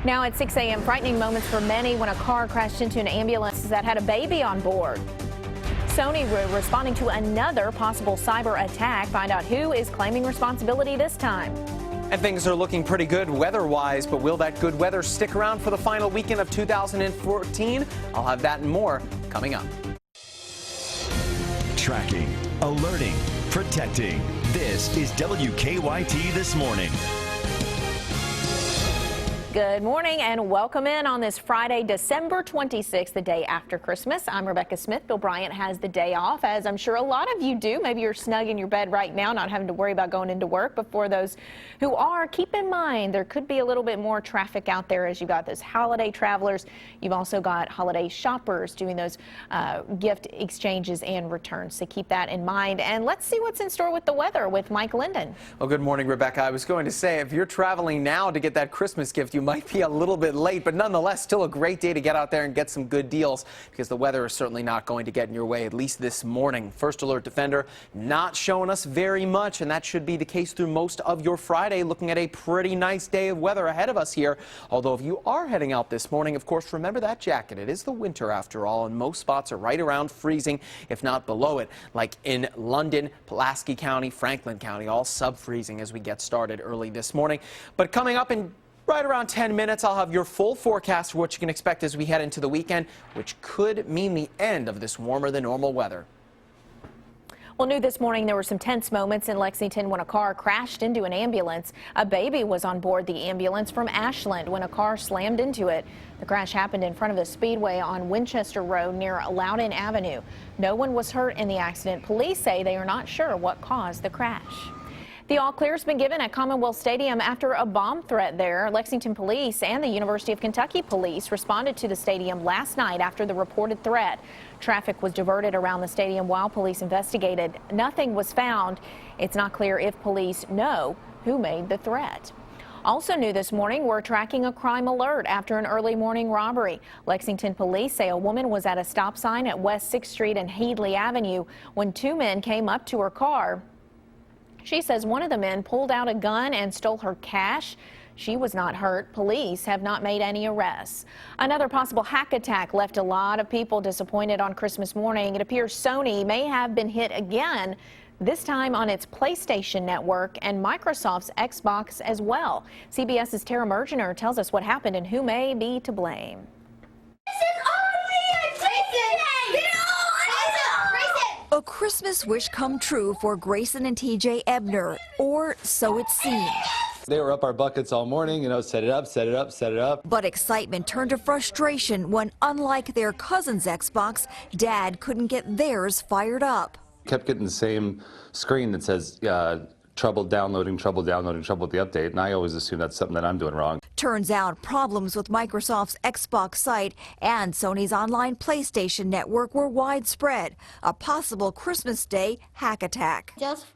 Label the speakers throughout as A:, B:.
A: Now at 6 a.m., frightening moments for many when a car crashed into an ambulance that had a baby on board. Sony responding to another possible cyber attack. Find out who is claiming responsibility this time.
B: And things are looking pretty good weather-wise, but will that good weather stick around for the final weekend of 2014? I'll have that and more coming up.
C: Tracking, alerting, protecting. This is WKYT This Morning.
A: Good morning and welcome in on this Friday, December 26th, the day after Christmas. I'm Rebecca Smith. Bill Bryant has the day off, as I'm sure a lot of you do. Maybe you're snug in your bed right now, not having to worry about going into work. But for those who are, keep in mind there could be a little bit more traffic out there as you got those holiday travelers. You've also got holiday shoppers doing those gift exchanges and returns. So keep that in mind. And let's see what's in store with the weather with Mike Linden.
B: Well, good morning, Rebecca. I was going to say, if you're traveling now to get that Christmas gift, you might be a little bit late, but nonetheless, still a great day to get out there and get some good deals because the weather is certainly not going to get in your way, at least this morning. First Alert Defender not showing us very much, and that should be the case through most of your Friday. Looking at a pretty nice day of weather ahead of us here. Although if you are heading out this morning, of course, remember that jacket. It is the winter after all, and most spots are right around freezing, if not below it, like in London, Pulaski County, Franklin County, all sub-freezing as we get started early this morning. But coming up in right around 10 minutes, I'll have your full forecast for what you can expect as we head into the weekend, which could mean the end of this warmer than normal weather.
A: Well, new this morning, there were some tense moments in Lexington when a car crashed into an ambulance. A baby was on board the ambulance from Ashland when a car slammed into it. The crash happened in front of the Speedway on Winchester Road near Loudon Avenue. No one was hurt in the accident. Police say they are not sure what caused the crash. The all-clear has been given at Commonwealth Stadium after a bomb threat there. Lexington Police and the University of Kentucky Police responded to the stadium last night after the reported threat. Traffic was diverted around the stadium while police investigated. Nothing was found. It's not clear if police know who made the threat. Also new this morning, we're tracking a crime alert after an early morning robbery. Lexington police say a woman was at a stop sign at West 6th Street and Headley Avenue when two men came up to her car. She says one of the men pulled out a gun and stole her cash. She was not hurt. Police have not made any arrests. Another possible hack attack left a lot of people disappointed on Christmas morning. It appears Sony may have been hit again, this time on its PlayStation network and Microsoft's Xbox as well. CBS's Tara Mergener tells us what happened and who may be to blame.
D: A Christmas wish come true for Grayson and TJ Ebner, or so it seemed.
E: They were up our buckets all morning, set it up, set it up, set it up.
D: But excitement turned to frustration when, unlike their cousin's Xbox, Dad couldn't get theirs fired up.
E: Kept getting the same screen that says, trouble downloading, trouble with the update, and I always assume that's something that I'm doing wrong.
D: Turns out problems with Microsoft's Xbox site and Sony's online PlayStation network were widespread. A possible Christmas Day hack attack.
F: Just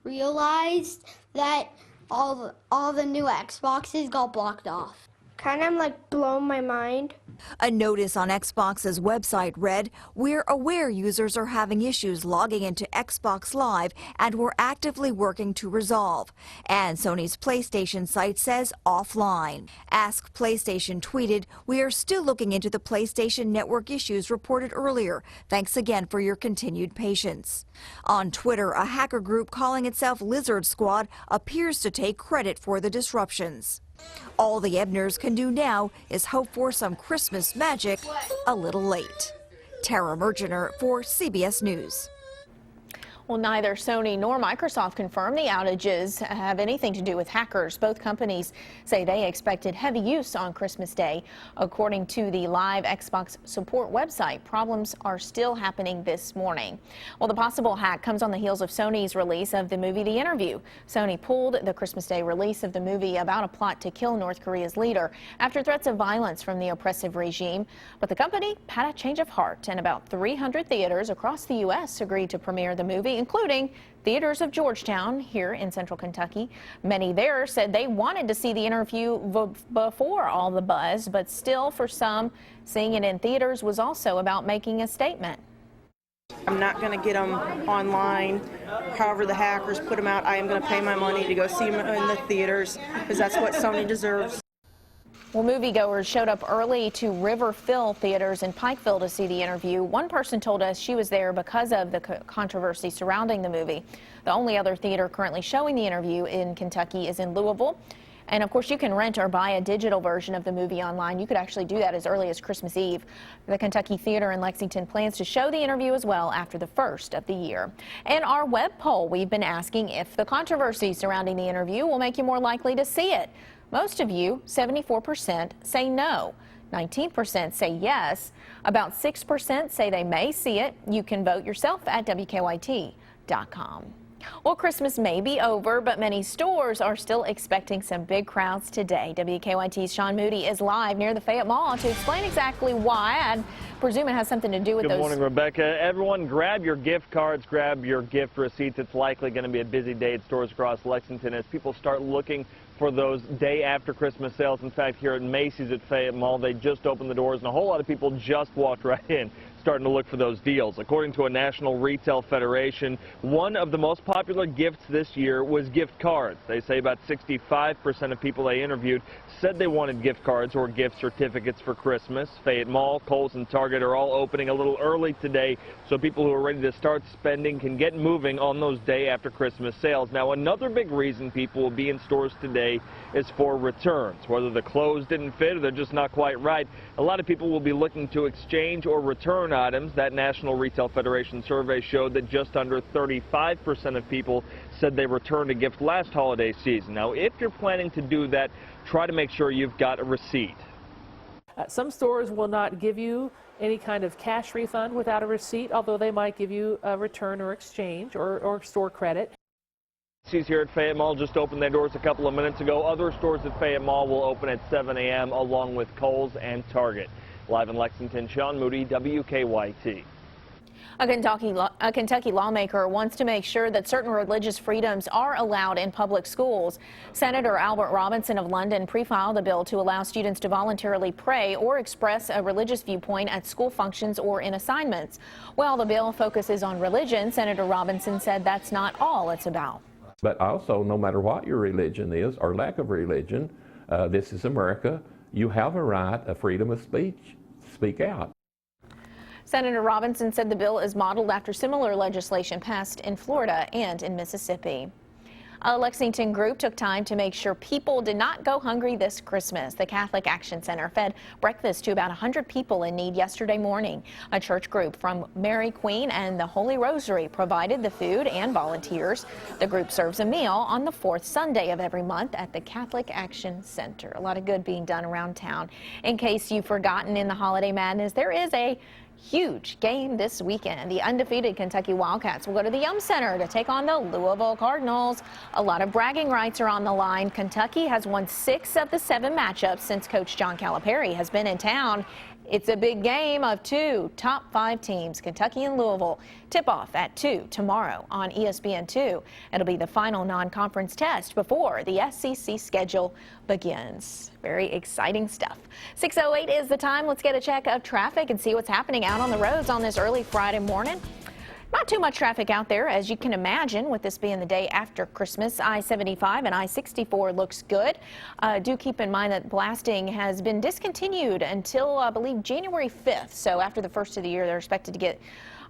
F: realized that all the new Xboxes got blocked off. Kind of like blown my mind.
D: A notice on Xbox's website read, "We're aware users are having issues logging into Xbox Live and we're actively working to resolve." And Sony's PlayStation site says offline. Ask PlayStation tweeted, "We are still looking into the PlayStation network issues reported earlier. Thanks again for your continued patience." On Twitter, a hacker group calling itself Lizard Squad appears to take credit for the disruptions. All the Ebners can do now is hope for some Christmas magic a little late. Tara Mergener for CBS News.
A: Well, neither Sony nor Microsoft confirm the outages have anything to do with hackers. Both companies say they expected heavy use on Christmas Day. According to the live Xbox support website, problems are still happening this morning. Well, the possible hack comes on the heels of Sony's release of the movie The Interview. Sony pulled the Christmas Day release of the movie about a plot to kill North Korea's leader after threats of violence from the oppressive regime. But the company had a change of heart, and about 300 theaters across the U.S. agreed to premiere the movie, including theaters of Georgetown here in central Kentucky. Many there said they wanted to see The Interview before all the buzz, but still for some, seeing it in theaters was also about making a statement.
G: I'm not going to get them online. However the hackers put them out, I am going to pay my money to go see them in the theaters because that's what Sony deserves.
A: Well, moviegoers showed up early to River Phil theaters in Pikeville to see the interview. One person told us she was there because of the controversy surrounding the movie. The only other theater currently showing the interview in Kentucky is in Louisville. And of course, you can rent or buy a digital version of the movie online. You could actually do that as early as Christmas Eve. The Kentucky Theater in Lexington plans to show the interview as well after the first of the year. In our web poll, we've been asking if the controversy surrounding the interview will make you more likely to see it. Most of you, 74%, say no. 19% say yes. About 6% say they may see it. You can vote yourself at WKYT.com. Well, Christmas may be over, but many stores are still expecting some big crowds today. WKYT's Sean Moody is live near the Fayette Mall to explain exactly why. I presume it has something to do with those.
H: Good morning, Rebecca. Everyone, grab your gift cards, grab your gift receipts. It's likely going to be a busy day at stores across Lexington as people start looking for those day after Christmas sales. In fact, here at Macy's at Fayette Mall, they just opened the doors and a whole lot of people just walked right in, starting to look for those deals. According to a National Retail Federation, one of the most popular gifts this year was gift cards. They say about 65% of people they interviewed said they wanted gift cards or gift certificates for Christmas. Fayette Mall, Kohl's, and Target are all opening a little early today, so people who are ready to start spending can get moving on those day after Christmas sales. Now, another big reason people will be in stores today is for returns. Whether the clothes didn't fit or they're just not quite right, a lot of people will be looking to exchange or return items. That National Retail Federation survey showed that just under 35% of people said they returned a gift last holiday season. Now, if you're planning to do that, try to make sure you've got a receipt.
I: Some stores will not give you any kind of cash refund without a receipt, although they might give you a return or exchange or store credit.
H: Macy's here at Fayette Mall just opened their doors a couple of minutes ago. Other stores at Fayette Mall will open at 7 a.m. along with Kohl's and Target. Live in Lexington, Sean Moody, WKYT.
A: A Kentucky lawmaker wants to make sure that certain religious freedoms are allowed in public schools. Senator Albert Robinson of London pre-filed a bill to allow students to voluntarily pray or express a religious viewpoint at school functions or in assignments. While the bill focuses on religion, Senator Robinson said that's not all it's about.
J: But also, no matter what your religion is or lack of religion, this is America. You have a right, a freedom of speech. Speak out.
A: Senator Robinson said the bill is modeled after similar legislation passed in Florida and in Mississippi. A Lexington group took time to make sure people did not go hungry this Christmas. The Catholic Action Center fed breakfast to about 100 people in need yesterday morning. A church group from Mary Queen and the Holy Rosary provided the food and volunteers. The group serves a meal on the fourth Sunday of every month at the Catholic Action Center. A lot of good being done around town. In case you've forgotten in the holiday madness, there is a huge game this weekend. The undefeated Kentucky Wildcats will go to the Yum Center to take on the Louisville Cardinals. A lot of bragging rights are on the line. Kentucky has won 6 of the 7 matchups since Coach John Calipari has been in town. It's a big game of 2 top 5 teams, Kentucky and Louisville. Tip-off at 2 tomorrow on ESPN2. It'll be the final non-conference test before the SEC schedule begins. Very exciting stuff. 6:08 is the time. Let's get a check of traffic and see what's happening out on the roads on this early Friday morning. Not too much traffic out there, as you can imagine, with this being the day after Christmas. I-75 and I-64 looks good. Do keep in mind that blasting has been discontinued until, I believe, January 5th. So after the first of the year, they're expected to get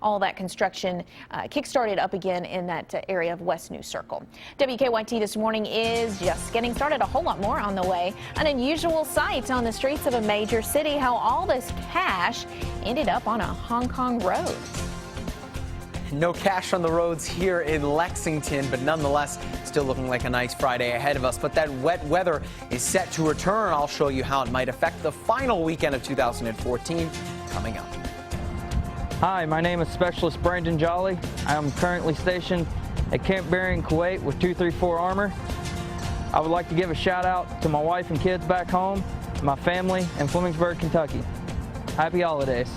A: all that construction kick-started up again in that area of West New Circle. WKYT this morning is just getting started. A whole lot more on the way. An unusual sight on the streets of a major city, how all this cash ended up on a Hong Kong road.
B: No cash on the roads here in Lexington, but nonetheless, still looking like a nice Friday ahead of us. But that wet weather is set to return. I'll show you how it might affect the final weekend of 2014 coming up.
K: Hi, my name is Specialist Brandon Jolly. I am currently stationed at Camp Berry in Kuwait with 234 Armor. I would like to give a shout out to my wife and kids back home, my family in Flemingsburg, Kentucky. Happy holidays.